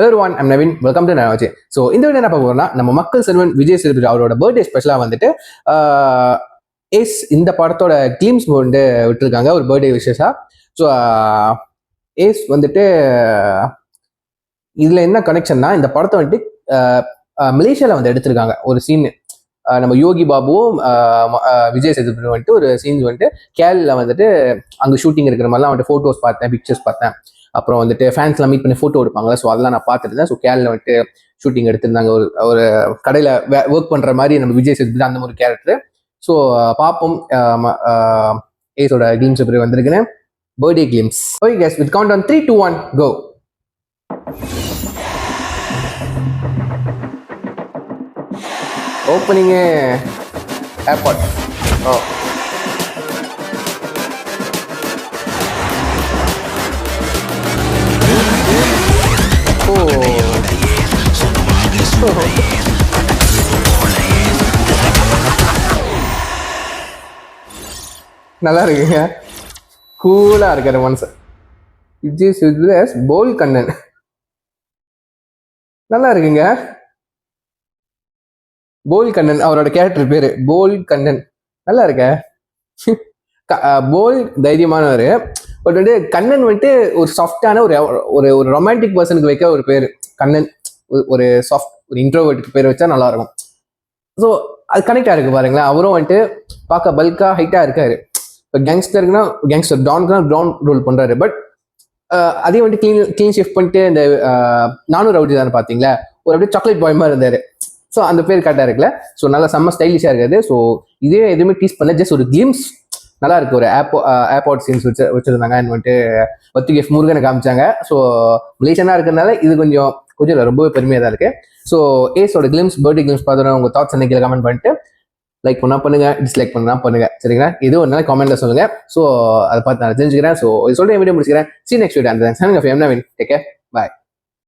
Hello everyone, I'm Navin. Welcome to Navache. So இந்த video என்ன பார்க்க போறோம்னா நம்ம மக்கள் செல்வன் விஜய் சேதுபதி அவரோட பர்த்டே ஸ்பெஷலா வந்துட்டு ஏஸ் இந்த படத்தோட கிளீம்ஸ் வந்து விட்டுருக்காங்க ஒரு பர்த்டே விஷஸா. ஸோ ஏஸ் வந்துட்டு இதுல என்ன கனெக்ஷன்னா இந்த படத்தை வந்துட்டு மலேசியால வந்து எடுத்திருக்காங்க ஒரு சீன். நம்ம யோகி பாபுவும் விஜய் சேதுபதி வந்துட்டு ஒரு சீன்ஸ் வந்துட்டு கேரளில் வந்துட்டு அங்கே ஷூட்டிங் இருக்கிற மாதிரிலாம் வந்துட்டு ஃபோட்டோஸ் பார்த்தேன், பிக்சர்ஸ் பார்த்தேன். அப்புறம் வந்துட்டு ஃபேன்ஸ்லாம் மீட் பண்ணி ஃபோட்டோ எடுப்பாங்களா, ஸோ அதெல்லாம் நான் பார்த்துருந்தேன். ஸோ கேரளில் வந்துட்டு ஷூட்டிங் எடுத்திருந்தாங்க ஒரு கடையில் ஒர்க் பண்ணுற மாதிரி நம்ம விஜய் சேதுபதி அந்த ஒரு கேரக்டர். ஸோ பார்ப்போம் ஏஸோட கிளீம்ஸ் எப்படி வந்திருக்குன்னு. Birthday glimpse. Okay guys, with count on 3, 2, 1 go. Opening airport. ஓ நல்லா இருக்குங்க, கூலா இருக்காரு மனுஷன். விஜய் சேதுபதி போல் கண்ணன் நல்லா இருக்குங்க. போல் கண்ணன் அவரோட கேரக்டர் பேரு, போல் கண்ணன் நல்லா இருக்க. போல் தைரியமானவர், பட் வந்து கண்ணன் வந்துட்டு ஒரு சாஃப்டான ஒரு ஒரு ரொமான்டிக் பர்சனுக்கு வைக்க ஒரு பேரு கண்ணன். ஒரு சாஃப்ட் ஒரு இன்ட்ரோவர்ட்டுக்கு பேர் வச்சா நல்லா இருக்கும். ஸோ அது கனெக்டா இருக்கு பாருங்களேன். அவரும் வந்துட்டு பார்க்க பல்கா ஹைட்டா இருக்காரு. இப்போ கேங்ஸ்டருக்குன்னா கேங்ஸ்டர், டான்க்குனா டான் ரோல் பண்றாரு. பட் அதே வந்துட்டு கிளீன் ஷிஃப்ட் பண்ணிட்டு இந்த நானூறு ரவுடி தானே பார்த்தீங்களா, ஒரு அப்படியே சாக்லேட் பாய் மாதிரி இருந்தாரு. ஸோ அந்த பேர் கரெக்டாக இருக்குல்ல. ஸோ நல்லா செம்ம ஸ்டைலிஷாக இருக்காது. ஸோ இதே எதுவுமே டீஸ் பண்ணல, ஜஸ்ட் ஒரு கிளிம்ஸ் நல்லா இருக்கு. ஒரு ஏர்போர்ட் சீன்ஸ் வச்சிருந்தாங்க. அண்ட் வந்துட்டு ஒத்திகேஃப் முருகனை காமிச்சாங்க. ஸோ மலேசியனா இருக்கிறதுனால இது கொஞ்சம் ரொம்பவே பெருமையாக தான் இருக்கு. ஸோ ஏஸோட கிளிம்ஸ், பர்த்டே கிளிம்ஸ் பார்த்தோன்னா உங்க தாட்ஸ் அன்னைக்கு கமெண்ட் பண்ணிட்டு லைக் பண்ணா பண்ணுங்க, டிஸ்லைக் பண்ணா பண்ணுங்க, சரிங்களா? இது ஒரு நாள் கமெண்ட்ல சொல்லுங்க. ஸோ அதை பார்த்து நான் தெரிஞ்சுக்கிறேன். ஸோ இது சொல்லிட்டு வீடியோ முடிச்சுக்கிறேன். See you next video. And then signing off, I'm Navin. Take care. Bye.